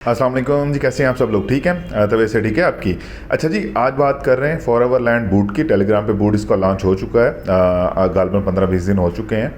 अस्सलाम वालेकुम जी, कैसे हैं आप सब लोग? ठीक हैं? तबीयत से ठीक है आपकी? अच्छा जी, आज बात कर रहे हैं फॉरएवर लैंड बूट की। टेलीग्राम पे बूट इसका लॉन्च हो चुका है। गालबन 15-20 दिन हो चुके हैं।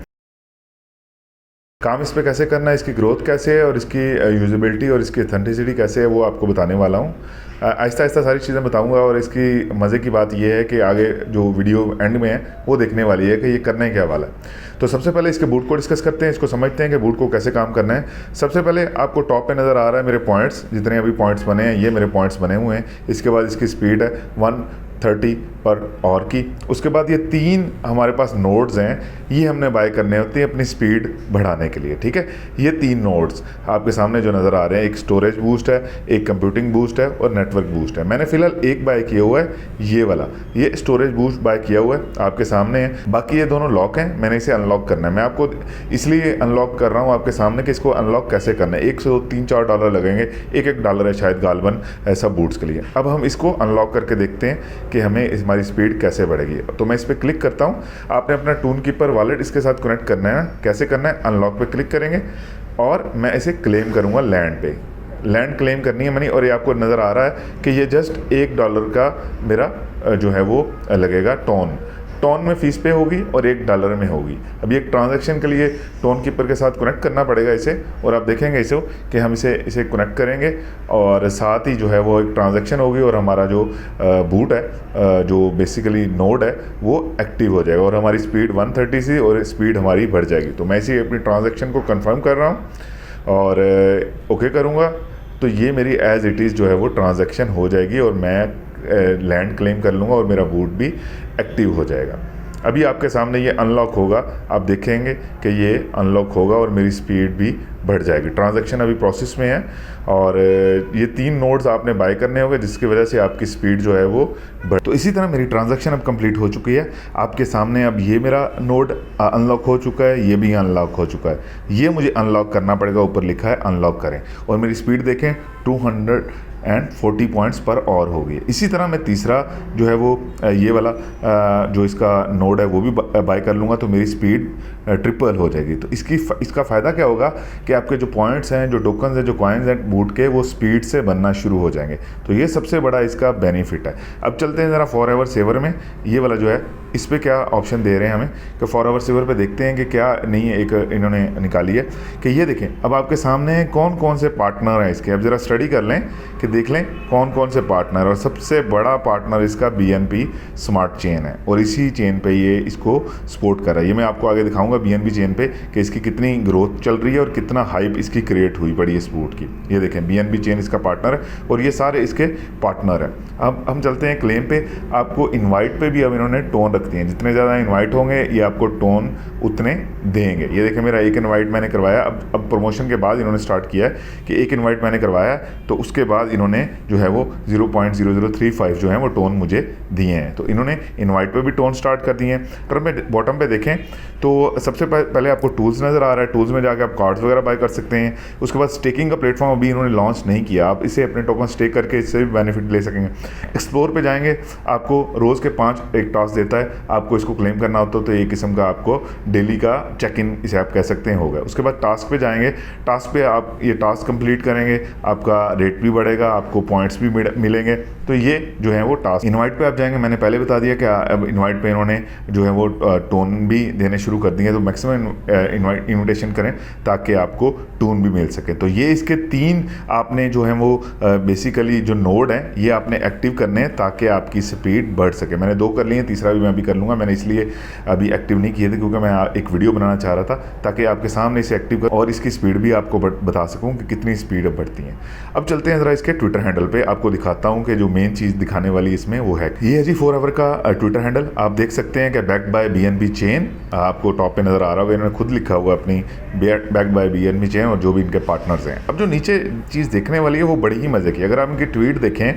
काम इस पे कैसे करना है, इसकी ग्रोथ कैसे है और इसकी यूजेबिलिटी और इसकी ऑथेंटिसिटी कैसे है, वो आपको बताने वाला हूँ। आहिस्ता आहिस्ता सारी चीज़ें बताऊँगा। और इसकी मज़े की बात यह है कि आगे जो वीडियो एंड में है वो देखने वाली है कि ये करने क्या वाला है। तो सबसे पहले इसके बूट को डिस्कस करते हैं, इसको समझते हैं कि बूट को कैसे काम करना है। सबसे पहले आपको टॉप पे नज़र आ रहा है मेरे पॉइंट्स, जितने अभी पॉइंट्स बने हैं ये मेरे पॉइंट्स बने हुए हैं। इसके बाद इसकी स्पीड है 130 पर आवर की। उसके बाद ये 3 हमारे पास नोड्स हैं, ये हमने बाय करने होते हैं अपनी स्पीड बढ़ाने के लिए। ठीक है, ये 3 नोड्स आपके सामने जो नज़र आ रहे हैं, एक स्टोरेज बूस्ट है, एक कंप्यूटिंग बूस्ट है और नेटवर्क बूस्ट है। मैंने फिलहाल एक बाय किया हुआ है, ये वाला, ये स्टोरेज बूस्ट बाय किया हुआ है, आपके सामने है। बाकी ये दोनों लॉक हैं, मैंने इसे अनलॉक करना है। मैं आपको इसलिए अनलॉक कर रहा हूँ आपके सामने कि इसको अनलॉक कैसे करना है। $103-4 लगेंगे, $1 है शायद गालबन ऐसा बूट्स के लिए। अब हम इसको अनलॉक करके देखते हैं कि हमें हमारी स्पीड कैसे बढ़ेगी। तो मैं इस पर क्लिक करता हूँ। आपने अपना टून कीपर वॉलेट इसके साथ कनेक्ट करना है। कैसे करना है? अनलॉक पे क्लिक करेंगे और मैं इसे क्लेम करूँगा लैंड पे। लैंड क्लेम करनी है मैंने, और ये आपको नज़र आ रहा है कि ये जस्ट $1 का मेरा जो है वो लगेगा टोन में फ़ीस पे होगी और $1 में होगी। अभी एक ट्रांजैक्शन के लिए टोन कीपर के साथ कनेक्ट करना पड़ेगा इसे, और आप देखेंगे इसे कि हम इसे कनेक्ट करेंगे और साथ ही जो है वो एक ट्रांजैक्शन होगी और हमारा जो बूट है, जो बेसिकली नोड है, वो एक्टिव हो जाएगा और हमारी स्पीड 130 से और स्पीड हमारी बढ़ जाएगी। तो मैं इसी अपनी ट्रांजैक्शन को कन्फर्म कर रहा हूँ और ओके करूँगा। तो ये मेरी एज़ इट इज़ जो है वो ट्रांजैक्शन हो जाएगी और मैं लैंड क्लेम कर लूँगा और मेरा बूट भी एक्टिव हो जाएगा। अभी आपके सामने ये अनलॉक होगा, आप देखेंगे कि ये अनलॉक होगा और मेरी स्पीड भी बढ़ जाएगी। ट्रांजैक्शन अभी प्रोसेस में है और ये 3 नोड्स आपने बाय करने होंगे, जिसकी वजह से आपकी स्पीड जो है वो बढ़। तो इसी तरह मेरी ट्रांजैक्शन अब कंप्लीट हो चुकी है। आपके सामने अब ये मेरा नोड अनलॉक हो चुका है, ये भी अनलॉक हो चुका है। ये मुझे अनलॉक करना पड़ेगा, ऊपर लिखा है अनलॉक करें, और मेरी स्पीड देखें 240 पॉइंट्स पर और हो गई। इसी तरह मैं तीसरा जो है वो ये वाला जो इसका नोड है वो भी बाय कर लूँगा, तो मेरी स्पीड ट्रिपल हो जाएगी। तो इसका फ़ायदा क्या होगा कि आपके जो पॉइंट्स हैं, जो टोकन्स हैं, जो कॉइन्स हैं बूट के, वो स्पीड से बनना शुरू हो जाएंगे। तो ये सबसे बड़ा इसका बेनिफिट है। अब चलते हैं ज़रा फॉरएवर सेवर में। ये वाला जो है इस पर क्या ऑप्शन दे रहे हैं हमें, कि फॉरएवर सेवर पे देखते हैं कि क्या नहीं है। एक इन्होंने निकाली है कि ये देखें, अब आपके सामने कौन कौन से पार्टनर हैं इसके। अब ज़रा स्टडी कर लें कि देख लें कौन कौन से पार्टनर, और सबसे बड़ा पार्टनर इसका BNB स्मार्ट चेन है और इसी चेन पे ये इसको सपोर्ट कर रहा है। ये मैं आपको आगे दिखाऊंगा BNB चेन पे कि इसकी कितनी ग्रोथ चल रही है और कितना हाइप इसकी क्रिएट हुई पड़ी है इस बूट की। ये देखें BNB चेन इसका पार्टनर है और ये सारे इसके पार्टनर हैं। अब हम चलते हैं क्लेम पे। आपको इन्वाइट पे भी अब इन्होंने टोन रखती हैं, जितने ज़्यादा इन्वाइट होंगे ये आपको टोन उतने देंगे। ये देखें मेरा एक इन्वाइट मैंने करवाया। अब प्रमोशन के बाद इन्होंने स्टार्ट किया है कि एक इन्वाइट मैंने करवाया, तो उसके बाद इन्होंने जो है वो 0.0035 जो है वो टोन मुझे दिए हैं। तो इन्होंने इनवाइट पे भी टोन स्टार्ट कर दिए हैं। टर्म में बॉटम पे देखें तो सबसे पहले आपको टूल्स नज़र आ रहा है। टूल्स में जाकर आप कार्ड्स वगैरह बाय कर सकते हैं। उसके बाद स्टेकिंग का प्लेटफॉर्म अभी इन्होंने लॉन्च नहीं किया, आप इसे अपने टोकन स्टेक करके इससे भी बेनिफिट ले सकेंगे। एक्सप्लोर पे जाएंगे, आपको रोज़ के 5 एक टास्क देता है, आपको इसको क्लेम करना होता है, तो एक किस्म का आपको डेली का चेक इन इसे आप कह सकते हैं होगा। उसके बाद टास्क पे जाएंगे, टास्क पे आप ये टास्क कंप्लीट करेंगे, आपका रेट भी बढ़ेगा, आपको पॉइंट्स भी मिलेंगे। तो ये जो है वो टास्क। इनवाइट पे आप जाएंगे, मैंने पहले बता दिया कि अब इनवाइट पे इन्होंने जो है वो टोन भी देने शुरू कर दिए, तो मैक्सिमम इन्विटेशन करें ताकि आपको टोन भी मिल सके। तो ये इसके 3 आपने जो है वो बेसिकली जो नोड हैं ये आपने एक्टिव करने हैं ताकि आपकी स्पीड बढ़ सके। मैंने 2 कर लिए हैं, तीसरा भी मैं अभी कर लूँगा। मैंने इसलिए अभी एक्टिव नहीं किए थे क्योंकि मैं एक वीडियो बनाना चाह रहा था ताकि आपके सामने इसे एक्टिव कर और इसकी स्पीड भी आपको बता सकूँ कि कितनी स्पीड अब बढ़ती है। अब चलते हैं ज़रा इसके ट्विटर हैंडल पे, आपको दिखाता हूँ कि जो मेन चीज़ दिखाने वाली इसमें वो है। ये है जी फॉरएवर का ट्विटर हैंडल। आप देख सकते हैं कि बैक्ड बाय BNB चेन, आपको टॉप पे नज़र आ रहा होगा, इन्होंने खुद लिखा हुआ अपनी बैक्ड बाय BNB चेन और जो भी इनके पार्टनर्स हैं। अब जो नीचे चीज़ देखने वाली है वो बड़ी ही मज़े की। अगर आप इनकी ट्वीट देखें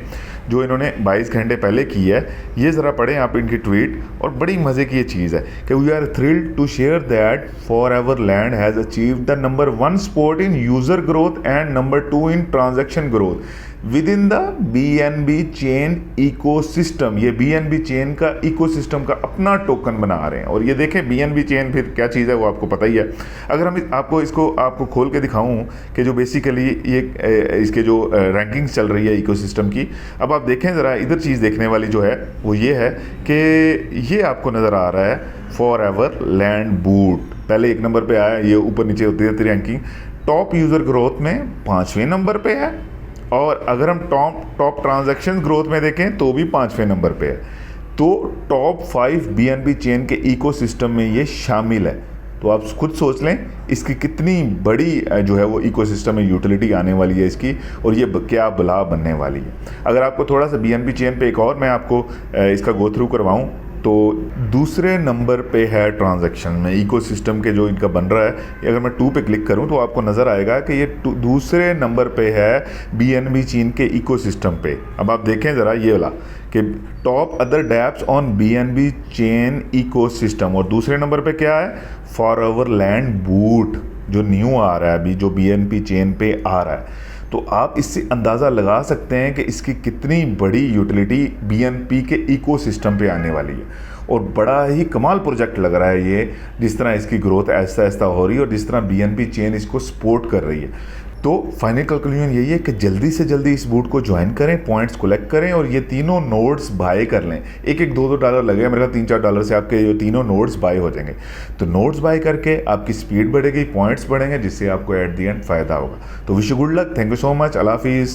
जो इन्होंने 22 घंटे पहले की है, ये ज़रा पढ़ें आप इनकी ट्वीट, और बड़ी मज़े की ये चीज़ है कि we are thrilled to share that Forever Land has achieved the number 1 spot in user growth and number 2 in transaction growth within the BNB chain ecosystem. ये BNB चेन का इकोसिस्टम का अपना टोकन बना रहे हैं। और ये देखें BNB चेन फिर क्या चीज़ है वो आपको पता ही है। अगर हम आपको खोल के दिखाऊं कि जो बेसिकली ये इसके जो रैंकिंग्स चल रही है इकोसिस्टम की, अब आप देखें ज़रा इधर चीज़ देखने वाली जो है वो ये है कि ये आपको नज़र आ रहा है फॉरएवर लैंड बूट पहले 1 नंबर पे आया, ये ऊपर नीचे होती रहती रैंकिंग। टॉप यूज़र ग्रोथ में 5वें नंबर पे है, और अगर हम टॉप ट्रांजैक्शन ग्रोथ में देखें तो भी 5वें नंबर पे है। तो टॉप 5 BNB चेन के इकोसिस्टम में ये शामिल है। तो आप खुद सोच लें इसकी कितनी बड़ी जो है वो इकोसिस्टम में यूटिलिटी आने वाली है इसकी, और ये क्या बला बनने वाली है। अगर आपको थोड़ा सा BNB चेन पे एक और मैं आपको इसका गो थ्रू करवाऊँ तो दूसरे नंबर पे है ट्रांजैक्शन में इकोसिस्टम के जो इनका बन रहा है। अगर मैं 2 पे क्लिक करूं तो आपको नज़र आएगा कि ये दूसरे नंबर पे है BNB चेन के इकोसिस्टम पे। अब आप देखें ज़रा ये वाला कि top other dapps on BNB chain ecosystem, और दूसरे नंबर पे क्या है फॉरएवर लैंड बूट जो न्यू आ रहा है अभी, जो BNB चेन पे आ रहा है। तो आप इससे अंदाज़ा लगा सकते हैं कि इसकी कितनी बड़ी यूटिलिटी BNB के इकोसिस्टम पे आने वाली है। और बड़ा ही कमाल प्रोजेक्ट लग रहा है ये, जिस तरह इसकी ग्रोथ ऐसा ऐसा हो रही है और जिस तरह BNB चेन इसको सपोर्ट कर रही है। तो फाइनल कंक्लूजन यही है कि जल्दी से जल्दी इस बूट को ज्वाइन करें, पॉइंट्स कलेक्ट करें और ये तीनों नोड्स बाय कर लें। एक $2 लगेगा, मेरे ख्याल $3-4 से आपके ये तीनों नोड्स बाय हो जाएंगे। तो नोड्स बाय करके आपकी स्पीड बढ़ेगी, पॉइंट्स बढ़ेंगे, जिससे आपको एट द एंड फ़ायदा होगा। तो wish you good luck, thank you so much, अल्लाह हाफिज़।